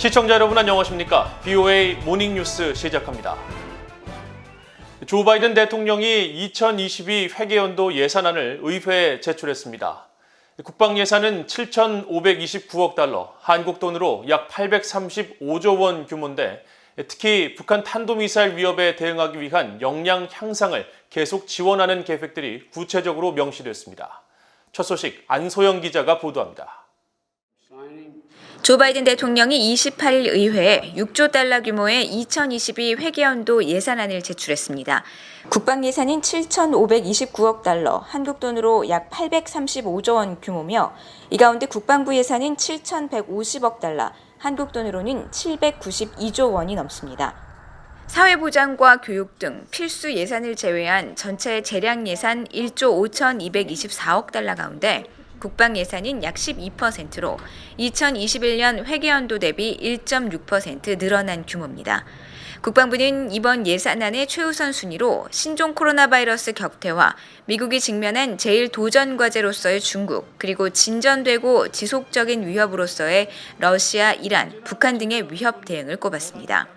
시청자 여러분 안녕하십니까? BOA 모닝뉴스 시작합니다. 조 바이든 대통령이 2022 회계연도 예산안을 의회에 제출했습니다. 국방 예산은 7,529억 달러, 한국 돈으로 약 835조 원 규모인데 특히 북한 탄도미사일 위협에 대응하기 위한 역량 향상을 계속 지원하는 계획들이 구체적으로 명시됐습니다. 첫 소식 안소영 기자가 보도합니다. 조 바이든 대통령이 28일 의회에 6조 달러 규모의 2022 회계연도 예산안을 제출했습니다. 국방 예산은 7,529억 달러, 한국 돈으로 약 835조 원 규모며 이 가운데 국방부 예산은 7,150억 달러, 한국 돈으로는 792조 원이 넘습니다. 사회보장과 교육 등 필수 예산을 제외한 전체 재량 예산 1조 5,224억 달러 가운데 국방 예산은 약 12%로 2021년 회계연도 대비 1.6% 늘어난 규모입니다. 국방부는 이번 예산안의 최우선 순위로 신종 코로나 바이러스 격퇴와 미국이 직면한 제일 도전 과제로서의 중국, 그리고 진전되고 지속적인 위협으로서의 러시아, 이란, 북한 등의 위협 대응을 꼽았습니다.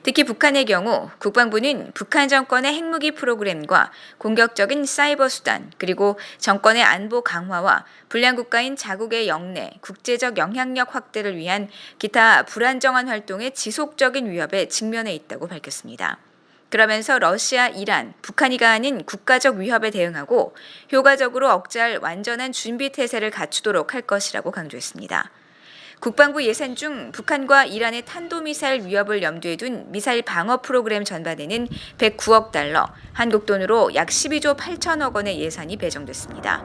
특히 북한의 경우 국방부는 북한 정권의 핵무기 프로그램과 공격적인 사이버 수단, 그리고 정권의 안보 강화와 불량 국가인 자국의 영내, 국제적 영향력 확대를 위한 기타 불안정한 활동의 지속적인 위협에 직면해 있다고 밝혔습니다. 그러면서 러시아, 이란, 북한이 가하는 국가적 위협에 대응하고 효과적으로 억제할 완전한 준비 태세를 갖추도록 할 것이라고 강조했습니다. 국방부 예산 중 북한과 이란의 탄도미사일 위협을 염두에 둔 미사일 방어 프로그램 전반에는 109억 달러, 한국 돈으로 약 12조 8천억 원의 예산이 배정됐습니다.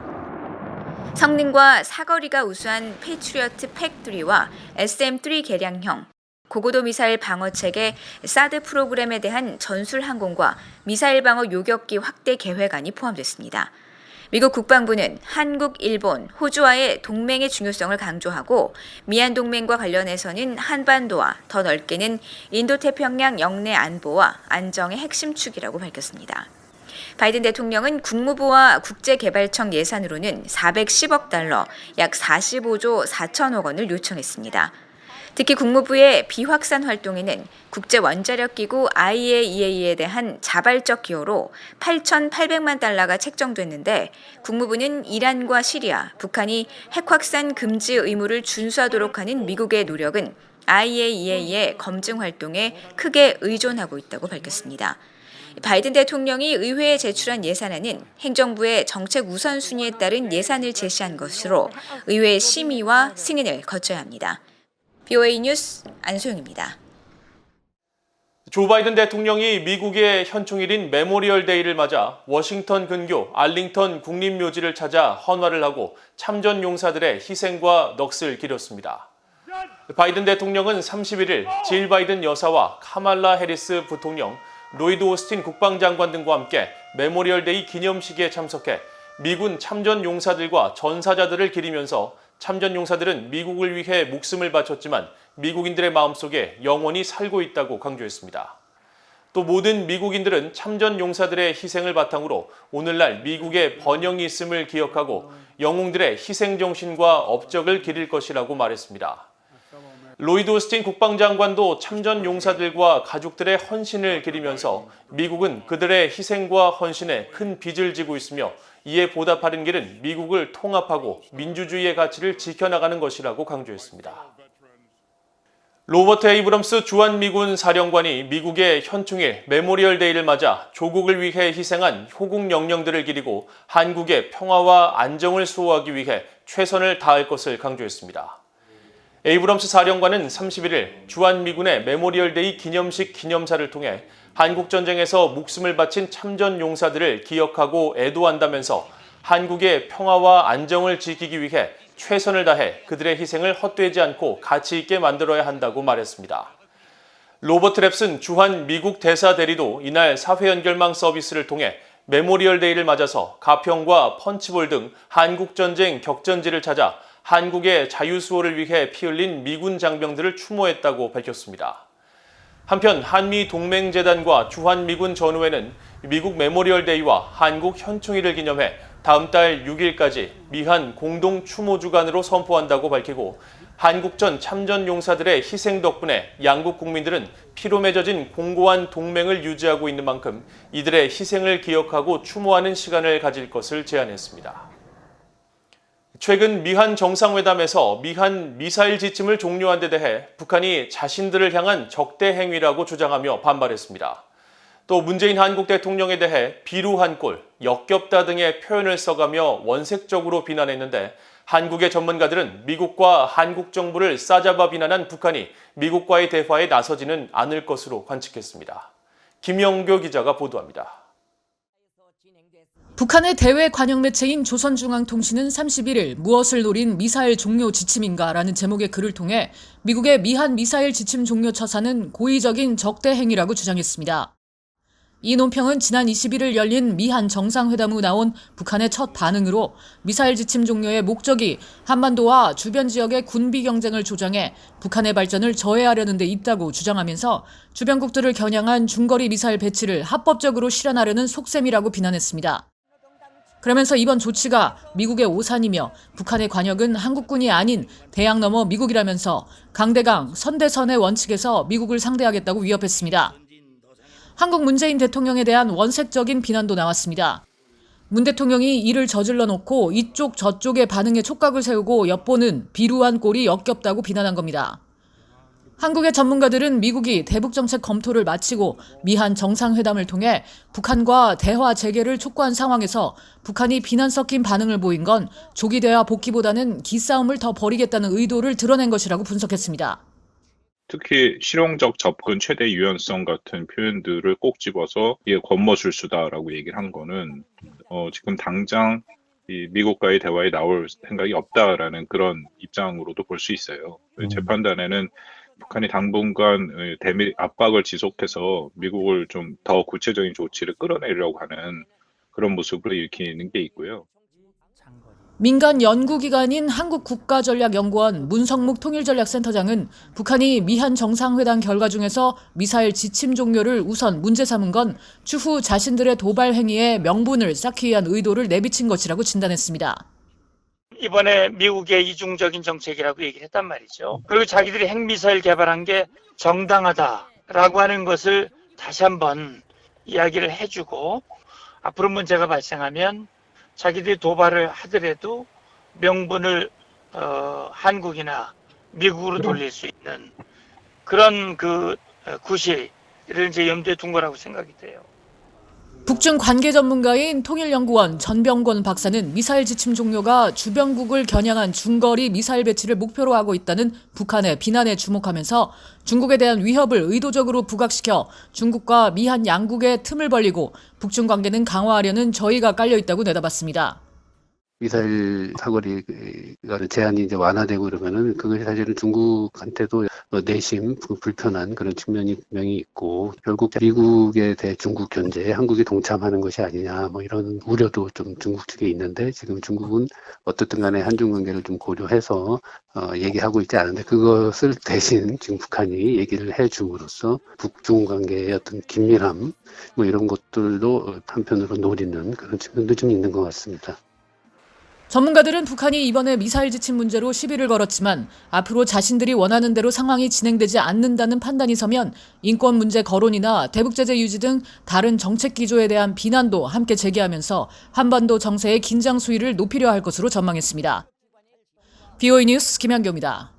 성능과 사거리가 우수한 패트리어트 팩3와 SM3 개량형, 고고도 미사일 방어체계 사드 프로그램에 대한 전술 항공과 미사일 방어 요격기 확대 계획안이 포함됐습니다. 미국 국방부는 한국, 일본, 호주와의 동맹의 중요성을 강조하고 미얀 동맹과 관련해서는 한반도와 더 넓게는 인도태평양 영내 안보와 안정의 핵심 축이라고 밝혔습니다. 바이든 대통령은 국무부와 국제개발청 예산으로는 410억 달러, 약 45조 4천억 원을 요청했습니다. 특히 국무부의 비확산 활동에는 국제원자력기구 IAEA에 대한 자발적 기여로 8,800만 달러가 책정됐는데 국무부는 이란과 시리아, 북한이 핵확산 금지 의무를 준수하도록 하는 미국의 노력은 IAEA의 검증 활동에 크게 의존하고 있다고 밝혔습니다. 바이든 대통령이 의회에 제출한 예산안은 행정부의 정책 우선순위에 따른 예산을 제시한 것으로 의회 심의와 승인을 거쳐야 합니다. BOA 뉴스 안소영입니다. 조 바이든 대통령이 미국의 현충일인 메모리얼 데이를 맞아 워싱턴 근교 알링턴 국립묘지를 찾아 헌화를 하고 참전 용사들의 희생과 넋을 기렸습니다. 바이든 대통령은 31일 질 바이든 여사와 카말라 해리스 부통령, 로이드 오스틴 국방장관 등과 함께 메모리얼 데이 기념식에 참석해 미군 참전 용사들과 전사자들을 기리면서 참전 용사들은 미국을 위해 목숨을 바쳤지만 미국인들의 마음속에 영원히 살고 있다고 강조했습니다. 또 모든 미국인들은 참전 용사들의 희생을 바탕으로 오늘날 미국의 번영이 있음을 기억하고 영웅들의 희생 정신과 업적을 기릴 것이라고 말했습니다. 로이드 오스틴 국방장관도 참전 용사들과 가족들의 헌신을 기리면서 미국은 그들의 희생과 헌신에 큰 빚을 지고 있으며 이에 보답하는 길은 미국을 통합하고 민주주의의 가치를 지켜나가는 것이라고 강조했습니다. 로버트 에이브럼스 주한미군 사령관이 미국의 현충일 메모리얼 데이를 맞아 조국을 위해 희생한 효국 영령들을 기리고 한국의 평화와 안정을 수호하기 위해 최선을 다할 것을 강조했습니다. 에이브럼스 사령관은 31일 주한미군의 메모리얼 데이 기념식 기념사를 통해 한국전쟁에서 목숨을 바친 참전 용사들을 기억하고 애도한다면서 한국의 평화와 안정을 지키기 위해 최선을 다해 그들의 희생을 헛되지 않고 가치 있게 만들어야 한다고 말했습니다. 로버트 랩슨 주한 미국 대사 대리도 이날 사회 연결망 서비스를 통해 메모리얼 데이를 맞아서 가평과 펀치볼 등 한국전쟁 격전지를 찾아 한국의 자유수호를 위해 피 흘린 미군 장병들을 추모했다고 밝혔습니다. 한편 한미동맹재단과 주한미군 전후회는 미국 메모리얼 데이와 한국 현충일을 기념해 다음 달 6일까지 미한 공동 추모 주간으로 선포한다고 밝히고 한국전 참전용사들의 희생 덕분에 양국 국민들은 피로 맺어진 공고한 동맹을 유지하고 있는 만큼 이들의 희생을 기억하고 추모하는 시간을 가질 것을 제안했습니다. 최근 미한 정상회담에서 미한 미사일 지침을 종료한 데 대해 북한이 자신들을 향한 적대 행위라고 주장하며 반발했습니다. 또 문재인 한국 대통령에 대해 비루한 꼴, 역겹다 등의 표현을 써가며 원색적으로 비난했는데 한국의 전문가들은 미국과 한국 정부를 싸잡아 비난한 북한이 미국과의 대화에 나서지는 않을 것으로 관측했습니다. 김영교 기자가 보도합니다. 북한의 대외 관영 매체인 조선중앙통신은 31일 무엇을 노린 미사일 종료 지침인가라는 제목의 글을 통해 미국의 미한 미사일 지침 종료 처사는 고의적인 적대 행위라고 주장했습니다. 이 논평은 지난 21일 열린 미한 정상회담 후 나온 북한의 첫 반응으로 미사일 지침 종료의 목적이 한반도와 주변 지역의 군비 경쟁을 조장해 북한의 발전을 저해하려는 데 있다고 주장하면서 주변국들을 겨냥한 중거리 미사일 배치를 합법적으로 실현하려는 속셈이라고 비난했습니다. 그러면서 이번 조치가 미국의 오산이며 북한의 관역은 한국군이 아닌 대양 너머 미국이라면서 강대강, 선대선의 원칙에서 미국을 상대하겠다고 위협했습니다. 한국 문재인 대통령에 대한 원색적인 비난도 나왔습니다. 문 대통령이 이를 저질러 놓고 이쪽 저쪽의 반응에 촉각을 세우고 엿보는 비루한 꼴이 역겹다고 비난한 겁니다. 한국의 전문가들은 미국이 대북정책 검토를 마치고 미한 정상회담을 통해 북한과 대화 재개를 촉구한 상황에서 북한이 비난 섞인 반응을 보인 건 조기 대화 복귀보다는 기싸움을 더 벌이겠다는 의도를 드러낸 것이라고 분석했습니다. 특히 실용적 접근 최대 유연성 같은 표현들을 꼭 집어서 이게 권모술수다라고 얘기를 한 거는 지금 당장 이 미국과의 대화에 나올 생각이 없다라는 그런 입장으로도 볼 수 있어요. 재판단에는 북한이 당분간 대미 압박을 지속해서 미국을 좀 더 구체적인 조치를 끌어내려고 하는 그런 모습을 일으키는 게 있고요. 민간 연구기관인 한국국가전략연구원 문성묵 통일전략센터장은 북한이 미한 정상회담 결과 중에서 미사일 지침 종료를 우선 문제 삼은 건 추후 자신들의 도발 행위에 명분을 쌓기 위한 의도를 내비친 것이라고 진단했습니다. 이번에 미국의 이중적인 정책이라고 얘기를 했단 말이죠. 그리고 자기들이 핵미사일 개발한 게 정당하다라고 하는 것을 다시 한번 이야기를 해주고 앞으로 문제가 발생하면 자기들이 도발을 하더라도 명분을 한국이나 미국으로 돌릴 수 있는 그런 구실을 이제 염두에 둔 거라고 생각이 돼요. 북중 관계 전문가인 통일연구원 전병권 박사는 미사일 지침 종료가 주변국을 겨냥한 중거리 미사일 배치를 목표로 하고 있다는 북한의 비난에 주목하면서 중국에 대한 위협을 의도적으로 부각시켜 중국과 미한 양국의 틈을 벌리고 북중 관계는 강화하려는 저의가 깔려 있다고 내다봤습니다. 미사일 사거리가 제한이 이제 완화되고 그러면은 그것이 사실은 중국한테도 내심 불편한 그런 측면이 분명히 있고 결국 미국에 대해 중국 견제에 한국이 동참하는 것이 아니냐 뭐 이런 우려도 좀 중국 측에 있는데 지금 중국은 어떻든 간에 한중 관계를 좀 고려해서 얘기하고 있지 않은데 그것을 대신 지금 북한이 얘기를 해줌으로써 북중 관계의 어떤 긴밀함 뭐 이런 것들도 한편으로 노리는 그런 측면도 좀 있는 것 같습니다. 전문가들은 북한이 이번에 미사일 지침 문제로 시비를 걸었지만 앞으로 자신들이 원하는 대로 상황이 진행되지 않는다는 판단이 서면 인권 문제 거론이나 대북 제재 유지 등 다른 정책 기조에 대한 비난도 함께 제기하면서 한반도 정세의 긴장 수위를 높이려 할 것으로 전망했습니다. BOE 뉴스 김현교입니다.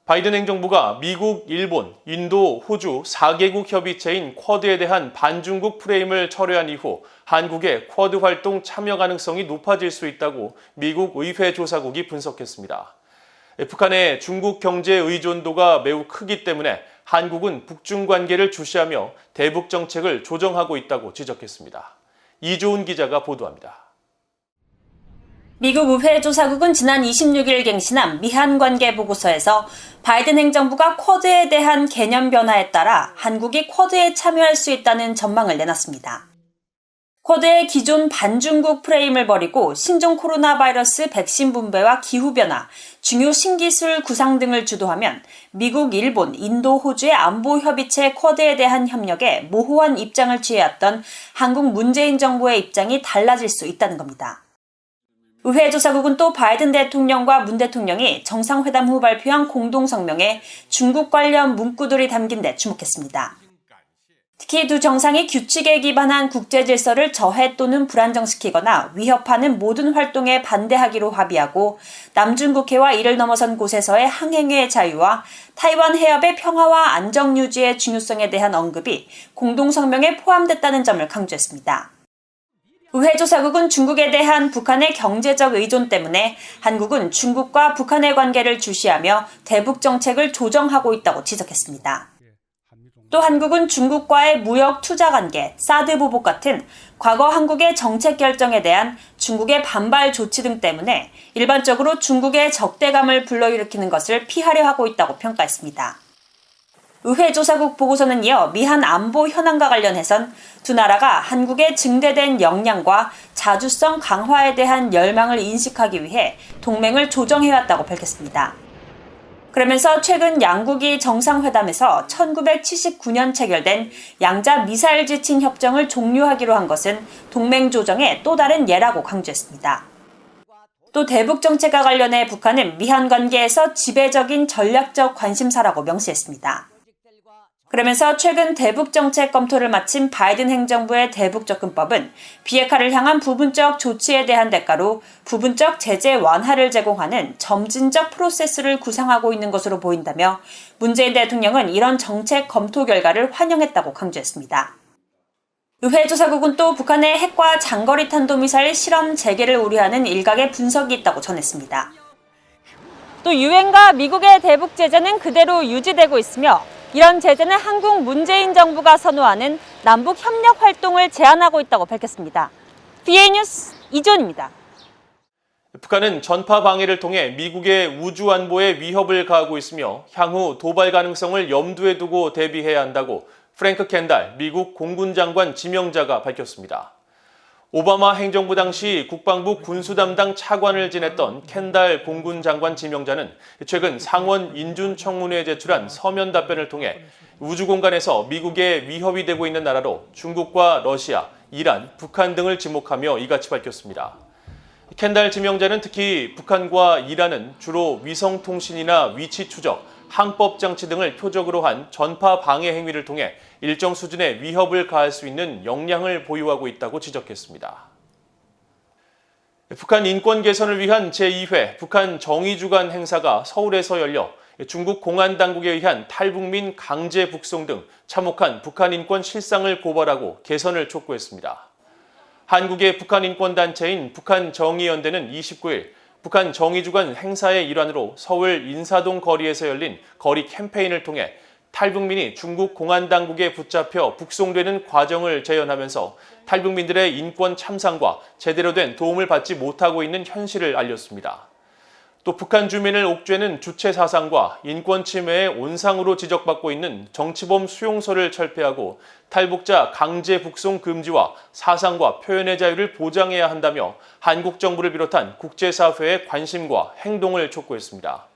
바이든 행정부가 미국, 일본, 인도, 호주 4개국 협의체인 쿼드에 대한 반중국 프레임을 철회한 이후 한국의 쿼드 활동 참여 가능성이 높아질 수 있다고 미국 의회 조사국이 분석했습니다. 북한의 중국 경제 의존도가 매우 크기 때문에 한국은 북중 관계를 주시하며 대북 정책을 조정하고 있다고 지적했습니다. 이조은 기자가 보도합니다. 미국 의회 조사국은 지난 26일 갱신한 미한 관계 보고서에서 바이든 행정부가 쿼드에 대한 개념 변화에 따라 한국이 쿼드에 참여할 수 있다는 전망을 내놨습니다. 쿼드의 기존 반중국 프레임을 버리고 신종 코로나 바이러스 백신 분배와 기후변화, 중요 신기술 구상 등을 주도하면 미국, 일본, 인도, 호주의 안보협의체 쿼드에 대한 협력에 모호한 입장을 취해왔던 한국 문재인 정부의 입장이 달라질 수 있다는 겁니다. 의회 조사국은 또 바이든 대통령과 문 대통령이 정상회담 후 발표한 공동성명에 중국 관련 문구들이 담긴 데 주목했습니다. 특히 두 정상이 규칙에 기반한 국제 질서를 저해 또는 불안정시키거나 위협하는 모든 활동에 반대하기로 합의하고 남중국해와 이를 넘어선 곳에서의 항행의 자유와 타이완 해협의 평화와 안정 유지의 중요성에 대한 언급이 공동성명에 포함됐다는 점을 강조했습니다. 의회 조사국은 중국에 대한 북한의 경제적 의존 때문에 한국은 중국과 북한의 관계를 주시하며 대북 정책을 조정하고 있다고 지적했습니다. 또 한국은 중국과의 무역 투자 관계, 사드 보복 같은 과거 한국의 정책 결정에 대한 중국의 반발 조치 등 때문에 일반적으로 중국의 적대감을 불러일으키는 것을 피하려 하고 있다고 평가했습니다. 의회 조사국 보고서는 이어 미한 안보 현안과 관련해선 두 나라가 한국의 증대된 역량과 자주성 강화에 대한 열망을 인식하기 위해 동맹을 조정해왔다고 밝혔습니다. 그러면서 최근 양국이 정상회담에서 1979년 체결된 양자 미사일 지침 협정을 종료하기로 한 것은 동맹 조정의 또 다른 예라고 강조했습니다. 또 대북 정책과 관련해 북한은 미한 관계에서 지배적인 전략적 관심사라고 명시했습니다. 그러면서 최근 대북 정책 검토를 마친 바이든 행정부의 대북 접근법은 비핵화를 향한 부분적 조치에 대한 대가로 부분적 제재 완화를 제공하는 점진적 프로세스를 구상하고 있는 것으로 보인다며 문재인 대통령은 이런 정책 검토 결과를 환영했다고 강조했습니다. 의회 조사국은 또 북한의 핵과 장거리 탄도미사일 실험 재개를 우려하는 일각의 분석이 있다고 전했습니다. 또 유엔과 미국의 대북 제재는 그대로 유지되고 있으며 이런 제재는 한국 문재인 정부가 선호하는 남북 협력 활동을 제한하고 있다고 밝혔습니다. BA 뉴스 이존입니다. 북한은 전파 방해를 통해 미국의 우주 안보에 위협을 가하고 있으며 향후 도발 가능성을 염두에 두고 대비해야 한다고 프랭크 켄달 미국 공군 장관 지명자가 밝혔습니다. 오바마 행정부 당시 국방부 군수 담당 차관을 지냈던 켄달 공군 장관 지명자는 최근 상원 인준청문회에 제출한 서면 답변을 통해 우주 공간에서 미국의 위협이 되고 있는 나라로 중국과 러시아, 이란, 북한 등을 지목하며 이같이 밝혔습니다. 켄달 지명자는 특히 북한과 이란은 주로 위성통신이나 위치 추적, 항법 장치 등을 표적으로 한 전파 방해 행위를 통해 일정 수준의 위협을 가할 수 있는 역량을 보유하고 있다고 지적했습니다. 북한 인권 개선을 위한 제2회 북한 정의주간 행사가 서울에서 열려 중국 공안 당국에 의한 탈북민 강제 북송 등 참혹한 북한 인권 실상을 고발하고 개선을 촉구했습니다. 한국의 북한 인권 단체인 북한정의연대는 29일 북한 정의주간 행사의 일환으로 서울 인사동 거리에서 열린 거리 캠페인을 통해 탈북민이 중국 공안당국에 붙잡혀 북송되는 과정을 재연하면서 탈북민들의 인권 참상과 제대로 된 도움을 받지 못하고 있는 현실을 알렸습니다. 또 북한 주민을 옥죄는 주체 사상과 인권 침해의 온상으로 지적받고 있는 정치범 수용소를 철폐하고 탈북자 강제 북송 금지와 사상과 표현의 자유를 보장해야 한다며 한국 정부를 비롯한 국제사회의 관심과 행동을 촉구했습니다.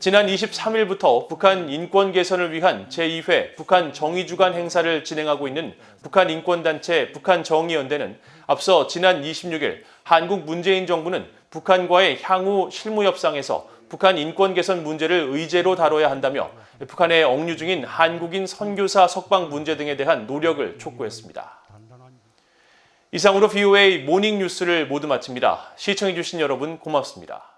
지난 23일부터 북한 인권 개선을 위한 제2회 북한 정의주간 행사를 진행하고 있는 북한 인권단체 북한정의연대는 앞서 지난 26일 한국 문재인 정부는 북한과의 향후 실무 협상에서 북한 인권 개선 문제를 의제로 다뤄야 한다며 북한에 억류 중인 한국인 선교사 석방 문제 등에 대한 노력을 촉구했습니다. 이상으로 VOA 모닝 뉴스를 모두 마칩니다. 시청해주신 여러분 고맙습니다.